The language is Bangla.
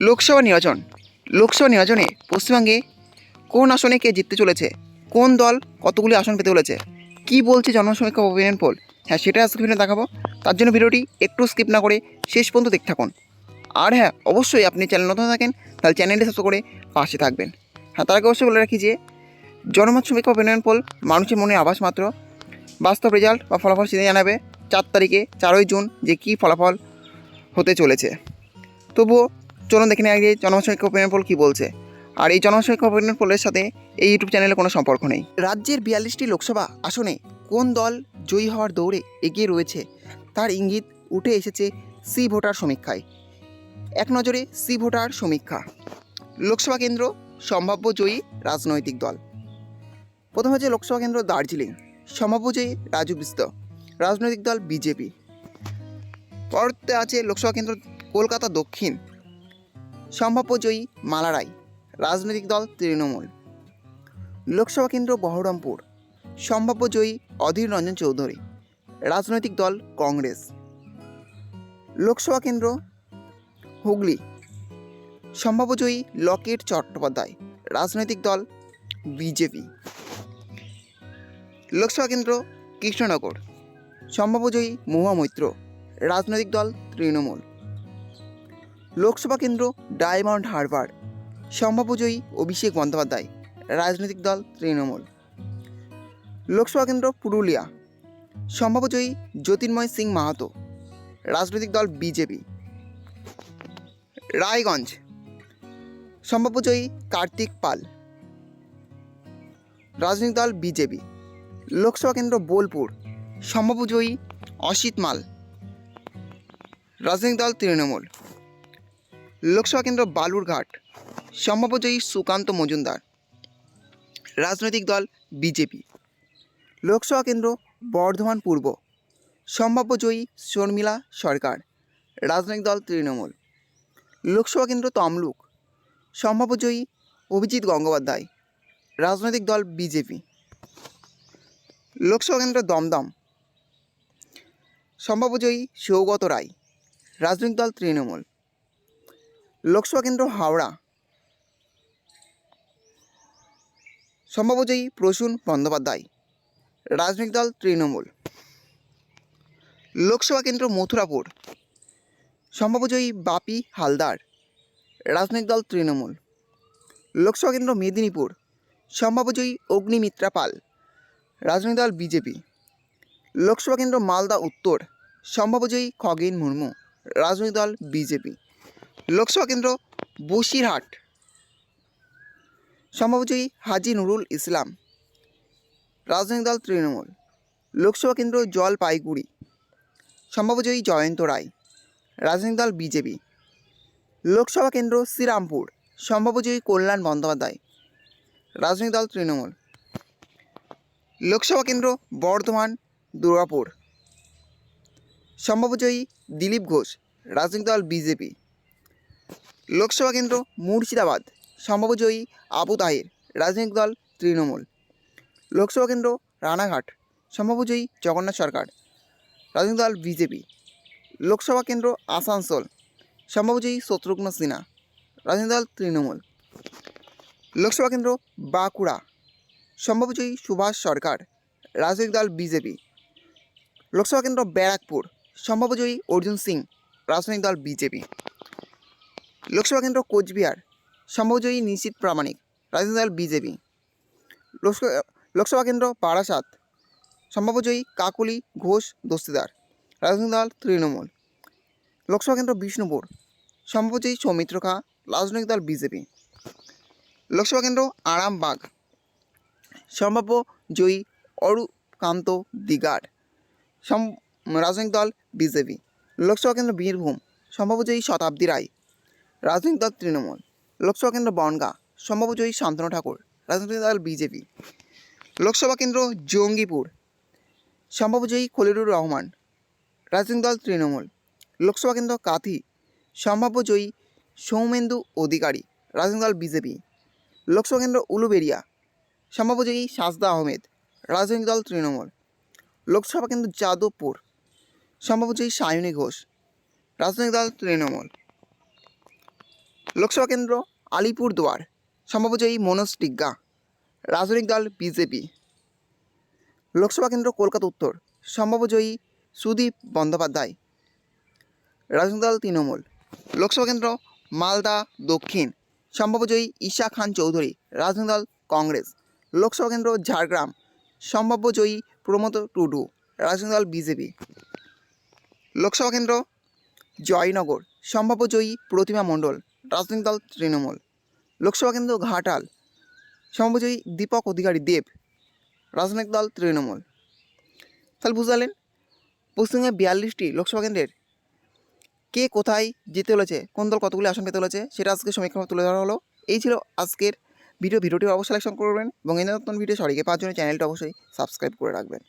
লোকসভা নির্বাচনে পশ্চিমবঙ্গে কোন আসনে কে জিততে চলেছে, কোন দল কতগুলি আসন পেতে চলেছে, কি বলছে জনসমীক্ষা ওপিনিয়ন পোল, হ্যাঁ সেটা আজকে ভিডিও দেখাবো। তার জন্য ভিডিওটি একটু স্কিপ না করে শেষ পর্যন্ত দেখতে থাকুন। আর হ্যাঁ, অবশ্যই আপনি চ্যানেল নতুন থাকেন তাহলে চ্যানেলটি সাবস্ক্রাইব করে পাশে থাকবেন। হ্যাঁ, তার আগে অবশ্যই বলে রাখি যে জনমত সমীক্ষা ওপিনিয়ন পোল মানুষের মনে আভাস মাত্র। বাস্তব রেজাল্ট বা ফলাফল সেদিন জানাবে 4 তারিখে 4ই জুন যে কী ফলাফল হতে চলেছে। তবুও চলুন দেখে নিই আগে জনমত সমীক্ষা ওপিনিয়ন পোল কী বলছে। আর এই জনমত সমীক্ষা ওপিনিয়ন পোলের সাথে এই ইউটিউব চ্যানেলে কোনো সম্পর্ক নেই। রাজ্যের 42টি লোকসভা আসনে কোন দল জয়ী হওয়ার দৌড়ে এগিয়ে রয়েছে তার ইঙ্গিত উঠে এসেছে সি ভোটার সমীক্ষায়। এক নজরে সি ভোটার সমীক্ষা। লোকসভা কেন্দ্র সম্ভাব্য জয়ী রাজনৈতিক দল। প্রথম হচ্ছে লোকসভা কেন্দ্র দার্জিলিং, সম্ভাব্য জয়ী রাজু বিস্ত, রাজনৈতিক দল বিজেপি। পরতে আছে লোকসভা কেন্দ্র কলকাতা দক্ষিণ, সম্ভাব্য জয়ী মালারাই, রাজনৈতিক দল তৃণমূল। লোকসভা কেন্দ্র বহরমপুর, সম্ভাব্য জয়ী অধীর রঞ্জন চৌধুরী, রাজনৈতিক দল কংগ্রেস। লোকসভা কেন্দ্র হুগলি, সম্ভাব্য জয়ী লকেট চট্টোপাধ্যায়, রাজনৈতিক দল বিজেপি। লোকসভা কেন্দ্র কৃষ্ণনগর, সম্ভাব্য জয়ী মহুয়া মৈত্র, রাজনৈতিক দল তৃণমূল। লোকসভা কেন্দ্র ডায়মন্ড হারবার, সম্ভাব্য জয়ী অভিষেক বন্দ্যোপাধ্যায়, রাজনৈতিক দল তৃণমূল। লোকসভা কেন্দ্র পুরুলিয়া, সম্ভাব্য জয়ী জ্যোতির্ময় সিং মাহাতো, রাজনৈতিক দল বিজেপি। রায়গঞ্জ, সম্ভাব্য জয়ী কার্তিক পাল, রাজনৈতিক দল বিজেপি। লোকসভা কেন্দ্র বোলপুর, সম্ভাব্য জয়ী অসিত মাল, রাজনৈতিক দল তৃণমূল। লোকসভা কেন্দ্র বালুরঘাট, সম্ভাব্য জয়ী সুকান্ত মজুমদার, রাজনৈতিক দল বিজেপি। লোকসভা কেন্দ্র বর্ধমান পূর্ব, সম্ভাব্য জয়ী শর্মিলা সরকার, রাজনৈতিক দল তৃণমূল। লোকসভা কেন্দ্র তমলুক, সম্ভাব্য জয়ী অভিজিৎ গঙ্গোপাধ্যায়, রাজনৈতিক দল বিজেপি। লোকসভা কেন্দ্র দমদম, সম্ভাব্য জয়ী সৌগত রায়, রাজনৈতিক দল তৃণমূল। লোকসভা কেন্দ্র হাওড়া, সম্ভাব্য জয়ী প্রসূন বন্দ্যোপাধ্যায়, রাজনৈতিক দল তৃণমূল। লোকসভা কেন্দ্র মথুরাপুর, সম্ভাব্য জয়ী বাপি হালদার, রাজনৈতিক দল তৃণমূল। লোকসভা কেন্দ্র মেদিনীপুর, সম্ভাব্য জয়ী অগ্নিমিত্রা পাল, রাজনৈতিক দল বিজেপি। লোকসভা কেন্দ্র মালদা উত্তর, সম্ভাব্য জয়ী খগেন মুর্মু, রাজনৈতিক দল বিজেপি। লোকসভা কেন্দ্র বসিরহাট, সম্ভাব্য জয়ী হাজি নুরুল ইসলাম, রাজনৈতিক দল তৃণমূল। লোকসভা কেন্দ্র জলপাইগুড়ি, সম্ভাব্য জয়ী জয়ন্ত রায়, রাজনৈতিক দল বিজেপি। লোকসভা কেন্দ্র শ্রীরামপুর, সম্ভাব্য জয়ী কল্যাণ বন্দ্যোপাধ্যায়, রাজনৈতিক দল তৃণমূল। লোকসভা কেন্দ্র বর্ধমান দুর্গাপুর, সম্ভাব্য জয়ী দিলীপ ঘোষ, রাজনৈতিক দল বিজেপি। লোকসভা কেন্দ্র মুর্শিদাবাদ, সম্ভাব্য জয়ী আবু তাহির, রাজনৈতিক দল তৃণমূল। লোকসভা কেন্দ্র রানাঘাট, সম্ভাব্য জয়ী জগন্নাথ সরকার, রাজনৈতিক দল বিজেপি। লোকসভা কেন্দ্র আসানসোল, সম্ভাব্য জয়ী শত্রুঘ্ন সিনহা, রাজনৈতিক দল তৃণমূল। লোকসভা কেন্দ্র বাঁকুড়া, সম্ভাব্য জয়ী সুভাষ সরকার, রাজনৈতিক দল বিজেপি। লোকসভা কেন্দ্র ব্যারাকপুর, সম্ভাব্য জয়ী অর্জুন সিং, রাজনৈতিক দল বিজেপি। লোকসভা কেন্দ্র কোচবিহার, সম্ভাব্য জয়ী নিশীথ প্রামাণিক, রাজনৈতিক দল বিজেপি। লোকসভা কেন্দ্র বারাসাত, সম্ভাব্য জয়ী কাকলি ঘোষ দস্তিদার, রাজনৈতিক দল তৃণমূল। লোকসভা কেন্দ্র বিষ্ণুপুর, সম্ভাব্য জয়ী সৌমিত্র খাঁ, রাজনৈতিক দল বিজেপি। লোকসভা কেন্দ্র আরামবাগ, সম্ভাব্য জয়ী অরুকান্ত দিগার, রাজনৈতিক দল বিজেপি। লোকসভা কেন্দ্র বীরভূম, সম্ভাব্য জয়ী শতাব্দী রায়, রাজনৈতিক দল তৃণমূল। লোকসভা কেন্দ্র বনগাঁ, সম্ভাব্য জয়ী শান্তনু ঠাকুর, রাজনৈতিক দল বিজেপি। লোকসভা কেন্দ্র জঙ্গিপুর, সম্ভাব্য জয়ী খলিলুর রহমান, রাজনৈতিক দল তৃণমূল। লোকসভা কেন্দ্র কাথি, সম্ভাব্য জয়ী সৌমেন্দু অধিকারী, রাজনৈতিক দল বিজেপি। লোকসভা কেন্দ্র উলুবেড়িয়া, সম্ভাব্য জয়ী সাজদা আহমেদ, রাজনৈতিক দল তৃণমূল। লোকসভা কেন্দ্র যাদবপুর, সম্ভাব্য জয়ী সায়নী ঘোষ, রাজনৈতিক দল তৃণমূল। লোকসভা কেন্দ্র আলিপুরদুয়ার, সম্ভাব্যজয়ী মনোজ টিগ্গা, রাজনৈতিক দল বিজেপি। লোকসভা কেন্দ্র কলকাতা উত্তর, সম্ভাব্যজয়ী সুদীপ বন্দ্যোপাধ্যায়, রাজনৈতিক দল তৃণমূল। লোকসভা কেন্দ্র মালদা দক্ষিণ, সম্ভাব্যজয়ী ঈশা খান চৌধুরী, রাজনৈতিক দল কংগ্রেস। লোকসভা কেন্দ্র ঝাড়গ্রাম, সম্ভাব্যজয়ী প্রমোদ টুডু, রাজনৈতিক দল বিজেপি। লোকসভা কেন্দ্র জয়নগর, সম্ভাব্যজয়ী প্রতিমা মণ্ডল, রাজনৈতিক দল তৃণমূল। লোকসভা কেন্দ্র ঘাটাল, সম্ভাব্যজয়ী দীপক অধিকারী দেব, রাজনৈতিক দল তৃণমূল। তাহলে বুঝতে পারলেন পশ্চিমবঙ্গে 42টি লোকসভা কেন্দ্রের কে কোথায় জিতে চলেছে, কোন দল কতগুলি আসন পেতে চলেছে, সেটা আজকে সমীক্ষা তুলে ধরা হলো। এই ছিল আজকের ভিডিওটি অবশ্যই লাইক করবেন এবং এই নতুন ভিডিও সরিয়ে পাওয়ার জন্য চ্যানেলটা অবশ্যই সাবস্ক্রাইব করে রাখবেন।